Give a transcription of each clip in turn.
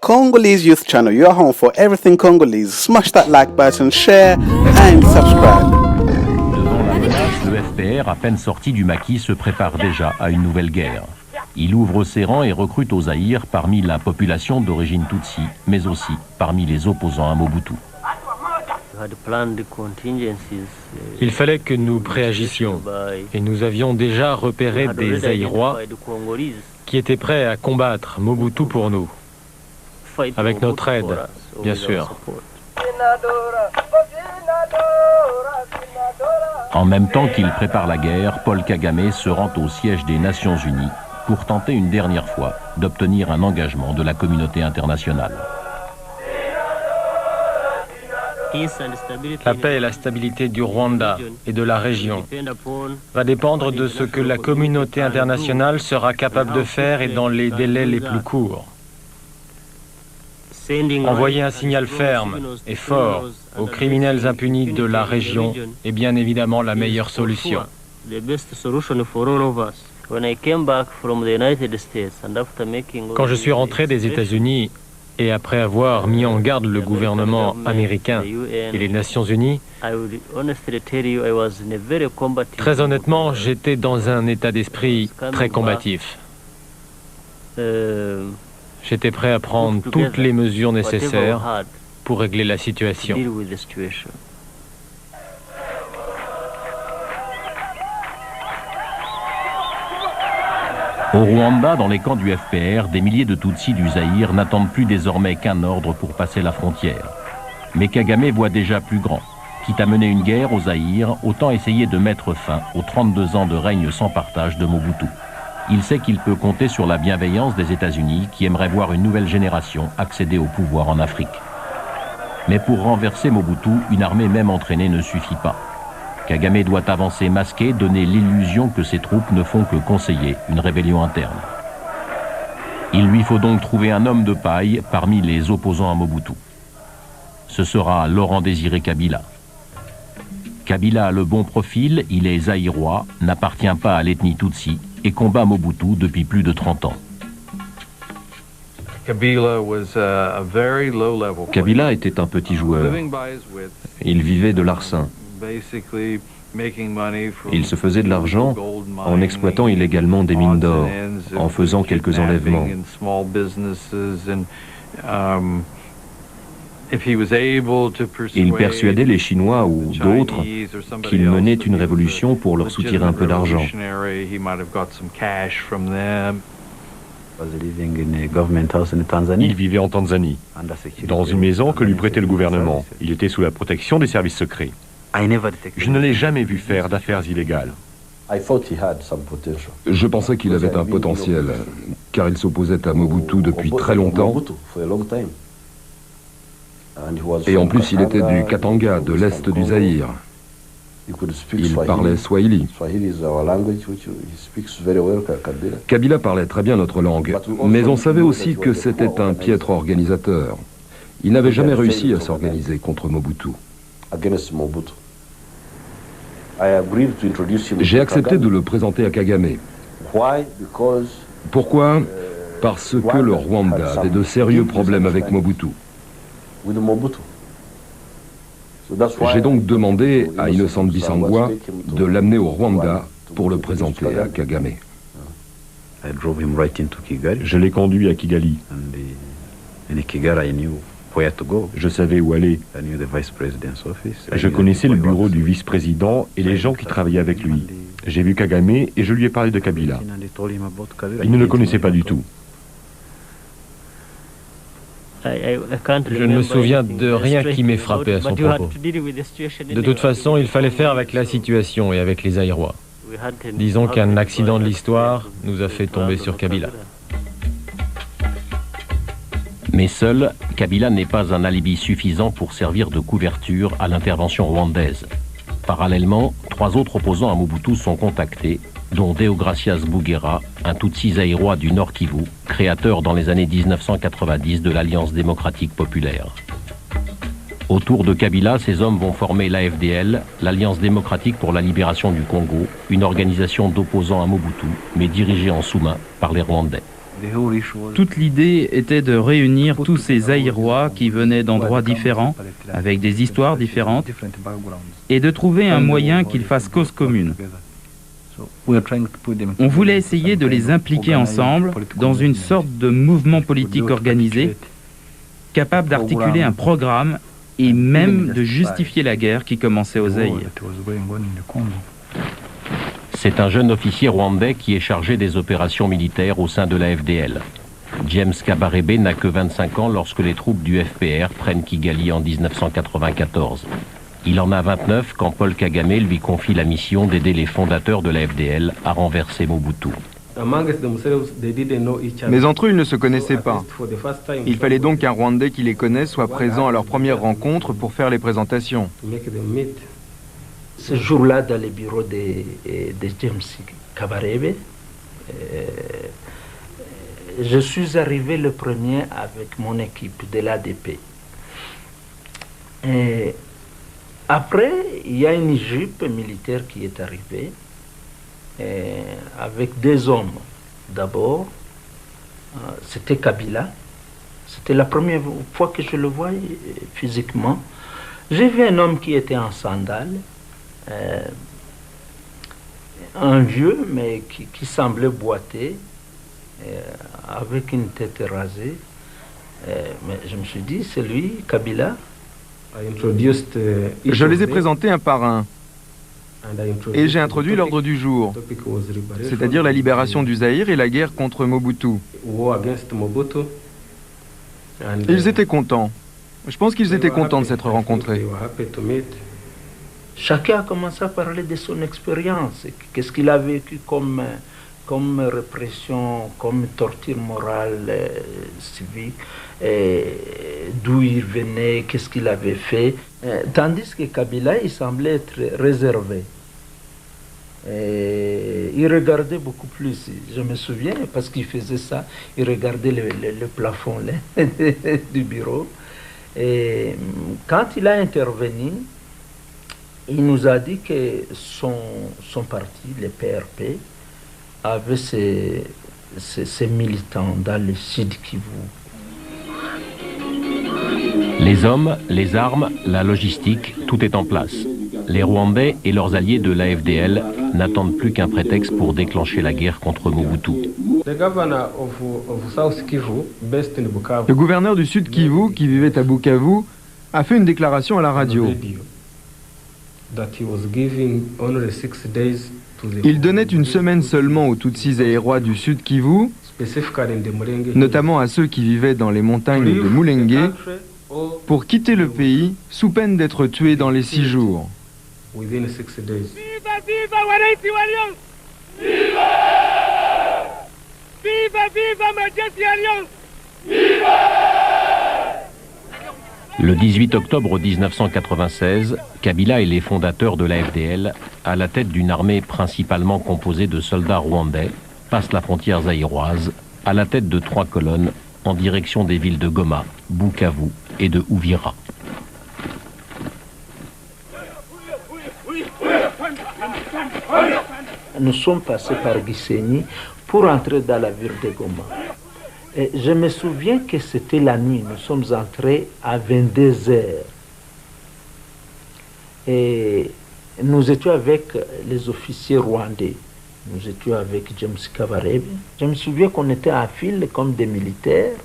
Congolese Youth Channel, your home for everything Congolese. Smash that like button, share and subscribe. Devant la menace, le FPR, à peine sorti du maquis, se prépare déjà à une nouvelle guerre. Il ouvre ses rangs et recrute au Zaïre parmi la population d'origine Tutsi, mais aussi parmi les opposants à Mobutu. Il fallait que nous préagissions et nous avions déjà repéré des Zaïrois qui étaient prêts à combattre Mobutu pour nous, avec notre aide, bien sûr. En même temps qu'il prépare la guerre, Paul Kagame se rend au siège des Nations Unies pour tenter une dernière fois d'obtenir un engagement de la communauté internationale. La paix et la stabilité du Rwanda et de la région va dépendre de ce que la communauté internationale sera capable de faire et dans les délais les plus courts. Envoyer un signal ferme et fort aux criminels impunis de la région est bien évidemment la meilleure solution. Quand je suis rentré des États-Unis et après avoir mis en garde le gouvernement américain et les Nations Unies, très honnêtement, j'étais dans un état d'esprit très combatif. J'étais prêt à prendre toutes les mesures nécessaires pour régler la situation. Au Rwanda, dans les camps du FPR, des milliers de Tutsis du Zaïre n'attendent plus désormais qu'un ordre pour passer la frontière. Mais Kagame voit déjà plus grand. Quitte à mener une guerre au Zaïre, autant essayer de mettre fin aux 32 ans de règne sans partage de Mobutu. Il sait qu'il peut compter sur la bienveillance des États-Unis qui aimeraient voir une nouvelle génération accéder au pouvoir en Afrique. Mais pour renverser Mobutu, une armée même entraînée ne suffit pas. Kagame doit avancer masqué, donner l'illusion que ses troupes ne font que conseiller une rébellion interne. Il lui faut donc trouver un homme de paille parmi les opposants à Mobutu. Ce sera Laurent-Désiré Kabila. Kabila a le bon profil, il est zaïrois, n'appartient pas à l'ethnie Tutsi et combat Mobutu depuis plus de 30 ans. Kabila était un petit joueur. Il vivait de l'arsen. Il se faisait de l'argent en exploitant illégalement des mines d'or, en faisant quelques enlèvements. Il persuadait les Chinois ou d'autres qu'il menait une révolution pour leur soutirer un peu d'argent. Il vivait en Tanzanie, dans une maison que lui prêtait le gouvernement. Il était sous la protection des services secrets. Je ne l'ai jamais vu faire d'affaires illégales. Je pensais qu'il avait un potentiel, car il s'opposait à Mobutu depuis très longtemps. Et en plus, il était du Katanga, de l'est du Zaïre. Il parlait Swahili. Kabila parlait très bien notre langue, mais on savait aussi que c'était un piètre organisateur. Il n'avait jamais réussi à s'organiser contre Mobutu. J'ai accepté de le présenter à Kagame. Pourquoi? Parce que le Rwanda avait de sérieux problèmes avec Mobutu. J'ai donc demandé à Innocent Bissangwa de l'amener au Rwanda pour le présenter à Kagame. Je l'ai conduit à Kigali. Je savais où aller. Je connaissais le bureau du vice-président et les gens qui travaillaient avec lui. J'ai vu Kagame et je lui ai parlé de Kabila. Il ne le connaissait pas du tout. Je ne me souviens de rien qui m'ait frappé à son propos. De toute façon, il fallait faire avec la situation et avec les Zaïrois. Disons qu'un accident de l'histoire nous a fait tomber sur Kabila. Mais seul, Kabila n'est pas un alibi suffisant pour servir de couverture à l'intervention rwandaise. Parallèlement, 3 autres opposants à Mobutu sont contactés, dont Deogracias Bouguera, un Tutsi zaïrois du Nord Kivu, créateur dans les années 1990 de l'Alliance démocratique populaire. Autour de Kabila, ces hommes vont former l'AFDL, l'Alliance démocratique pour la libération du Congo, une organisation d'opposants à Mobutu, mais dirigée en sous-main par les Rwandais. Toute l'idée était de réunir tous ces Zaïrois qui venaient d'endroits différents, avec des histoires différentes, et de trouver un moyen qu'ils fassent cause commune. On voulait essayer de les impliquer ensemble dans une sorte de mouvement politique organisé, capable d'articuler un programme et même de justifier la guerre qui commençait au Zaïre. C'est un jeune officier rwandais qui est chargé des opérations militaires au sein de la FDL. James Kabarebe n'a que 25 ans lorsque les troupes du FPR prennent Kigali en 1994. Il en a 29 quand Paul Kagame lui confie la mission d'aider les fondateurs de la FDL à renverser Mobutu. Mais entre eux, ils ne se connaissaient pas. Il fallait donc qu'un Rwandais qui les connaisse soit présent à leur première rencontre pour faire les présentations. Ce jour-là, dans le bureau de James Kabarebe, je suis arrivé le premier avec mon équipe de l'ADP. Après, il y a une jupe militaire qui est arrivée avec deux hommes. D'abord, c'était Kabila. C'était la première fois que je le voyais physiquement. J'ai vu un homme qui était en sandales, un vieux, mais qui semblait boiter, avec une tête rasée. Mais je me suis dit, c'est lui, Kabila. Je les ai présentés un par un. Et j'ai introduit l'ordre du jour, c'est-à-dire la libération du Zaïre et la guerre contre Mobutu. Ils étaient contents. Je pense qu'ils étaient contents de s'être rencontrés. Chacun a commencé à parler de son expérience. Qu'est-ce qu'il a vécu comme répression, comme torture morale, civique, d'où il venait, qu'est-ce qu'il avait fait. Tandis que Kabila, il semblait être réservé. Il regardait beaucoup plus, je me souviens, parce qu'il faisait ça, il regardait le plafond là, du bureau. Et quand il a intervenu, il nous a dit que son parti, le PRP, avait ses militants dans le Sud Kivu. Les hommes, les armes, la logistique, tout est en place. Les Rwandais et leurs alliés de l'AFDL n'attendent plus qu'un prétexte pour déclencher la guerre contre Mobutu. Le gouverneur du Sud Kivu, qui vivait à Bukavu, a fait une déclaration à la radio. Il donnait une semaine seulement aux Tutsis zaïrois du Sud Kivu, notamment à ceux qui vivaient dans les montagnes de Mulenge, pour quitter le pays sous peine d'être tués dans les 6 jours. Le 18 octobre 1996, Kabila et les fondateurs de la FDL, à la tête d'une armée principalement composée de soldats rwandais, passent la frontière zaïroise à la tête de 3 colonnes en direction des villes de Goma, Bukavu et de Uvira. Nous sommes passés par Gisenyi pour entrer dans la ville de Goma. Et je me souviens que c'était la nuit, nous sommes entrés à 22 heures. Et nous étions avec les officiers rwandais. Nous étions avec James Kabarebe. Je me souviens qu'on était en file comme des militaires.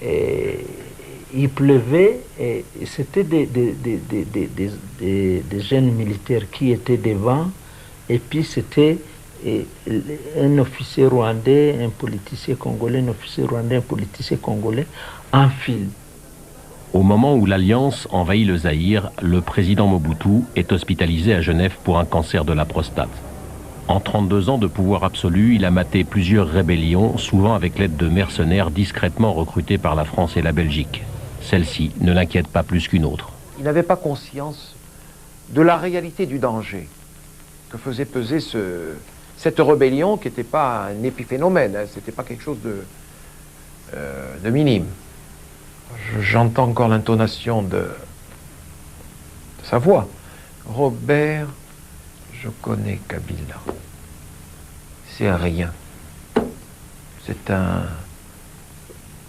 Et il pleuvait et c'était des jeunes militaires qui étaient devant. Et puis c'était un officier rwandais, un politicien congolais, un officier rwandais, un politicien congolais en file. Au moment où l'Alliance envahit le Zaïre, le président Mobutu est hospitalisé à Genève pour un cancer de la prostate. En 32 ans de pouvoir absolu, il a maté plusieurs rébellions, souvent avec l'aide de mercenaires discrètement recrutés par la France et la Belgique. Celle-ci ne l'inquiète pas plus qu'une autre. Il n'avait pas conscience de la réalité du danger que faisait peser cette rébellion qui n'était pas un épiphénomène, hein, c'était pas quelque chose de minime. J'entends encore l'intonation de sa voix. Robert, je connais Kabila. C'est un rien. C'est un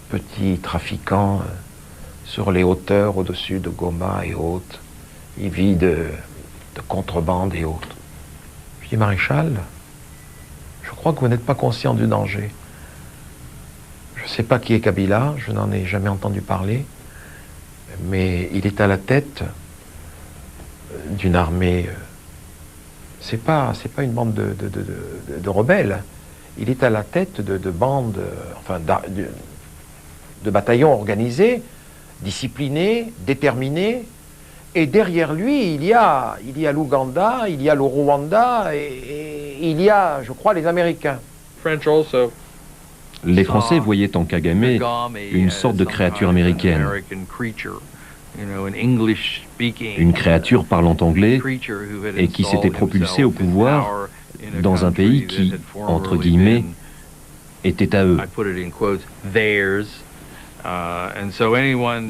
petit trafiquant sur les hauteurs au-dessus de Goma et autres. Il vit de contrebande et autres. Je dis, Maréchal, je crois que vous n'êtes pas conscient du danger. Je ne sais pas qui est Kabila, je n'en ai jamais entendu parler, mais il est à la tête d'une armée. C'est pas une bande de rebelles. Il est à la tête de bandes, de bataillons organisés, disciplinés, déterminés. Et derrière lui, il y a l'Ouganda, il y a le Rwanda, et il y a, je crois, les Américains. Les Français voyaient en Kagame une sorte de créature américaine, une créature parlant anglais et qui s'était propulsée au pouvoir dans un pays qui, entre guillemets, était à eux.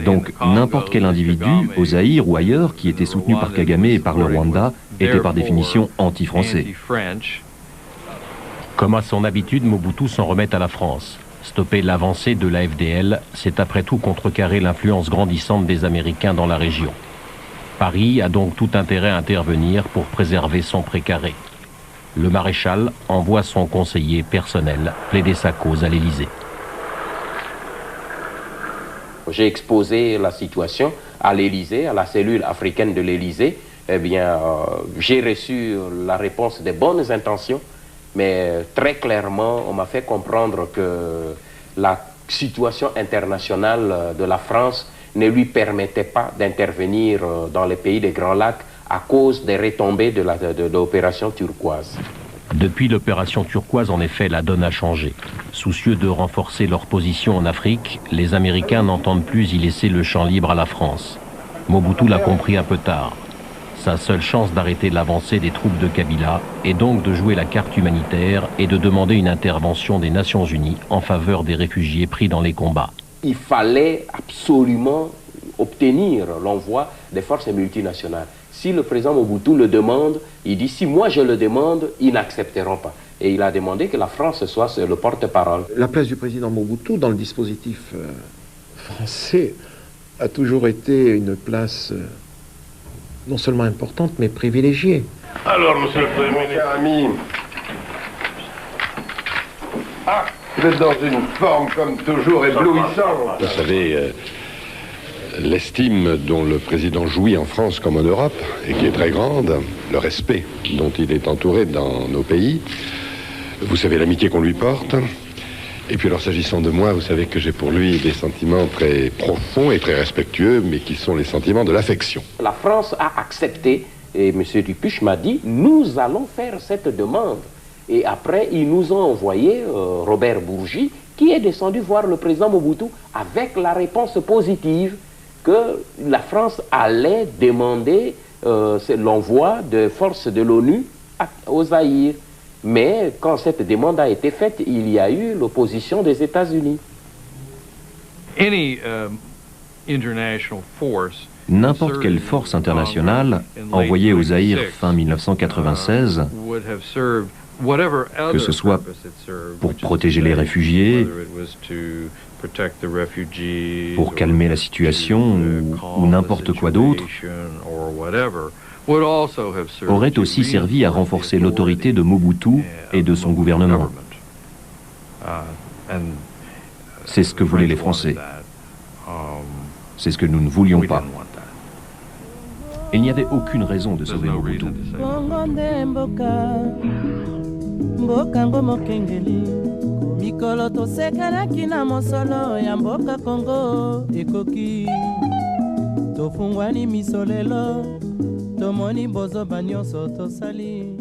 Donc n'importe quel individu, au Zaïre ou ailleurs, qui était soutenu par Kagame et par le Rwanda, était par définition anti-français. Comme à son habitude, Mobutu s'en remet à la France. Stopper l'avancée de la FDL, c'est après tout contrecarrer l'influence grandissante des Américains dans la région. Paris a donc tout intérêt à intervenir pour préserver son précaré. Le maréchal envoie son conseiller personnel plaider sa cause à l'Élysée. J'ai exposé la situation à l'Élysée, à la cellule africaine de l'Élysée. Eh bien, j'ai reçu la réponse des bonnes intentions, mais très clairement, on m'a fait comprendre que la situation internationale de la France ne lui permettait pas d'intervenir dans les pays des Grands Lacs à cause des retombées de l'opération turquoise. Depuis l'opération turquoise, en effet, la donne a changé. Soucieux de renforcer leur position en Afrique, les Américains n'entendent plus y laisser le champ libre à la France. Mobutu l'a compris un peu tard. Sa seule chance d'arrêter l'avancée des troupes de Kabila est donc de jouer la carte humanitaire et de demander une intervention des Nations Unies en faveur des réfugiés pris dans les combats. Il fallait absolument obtenir l'envoi des forces multinationales. Si le président Mobutu le demande, il dit si moi je le demande, ils n'accepteront pas. Et il a demandé que la France soit le porte-parole. La place du président Mobutu dans le dispositif français a toujours été une place non seulement importante, mais privilégiée. Alors, monsieur le Premier ministre, ami, vous êtes dans une forme comme toujours éblouissante. Vous savez, l'estime dont le président jouit en France comme en Europe, et qui est très grande, le respect dont il est entouré dans nos pays, vous savez l'amitié qu'on lui porte. Et puis alors s'agissant de moi, vous savez que j'ai pour lui des sentiments très profonds et très respectueux, mais qui sont les sentiments de l'affection. La France a accepté, et M. Dupuche m'a dit, nous allons faire cette demande. Et après, ils nous ont envoyé Robert Bourgi, qui est descendu voir le président Mobutu avec la réponse positive que la France allait demander l'envoi de forces de l'ONU au Zaïre. Mais quand cette demande a été faite, il y a eu l'opposition des États-Unis. N'importe quelle force internationale envoyée au Zaïre fin 1996, que ce soit pour protéger les réfugiés, pour calmer la situation ou n'importe quoi d'autre, aurait aussi servi à renforcer l'autorité de Mobutu et de son gouvernement. C'est ce que voulaient les Français. C'est ce que nous ne voulions pas. Il n'y avait aucune raison de sauver Mobutu. mikolo tosekelaki na mosolo ya mboka Kongo ekoki tofungwani misolelo tomoni bozoba nyonso tosali.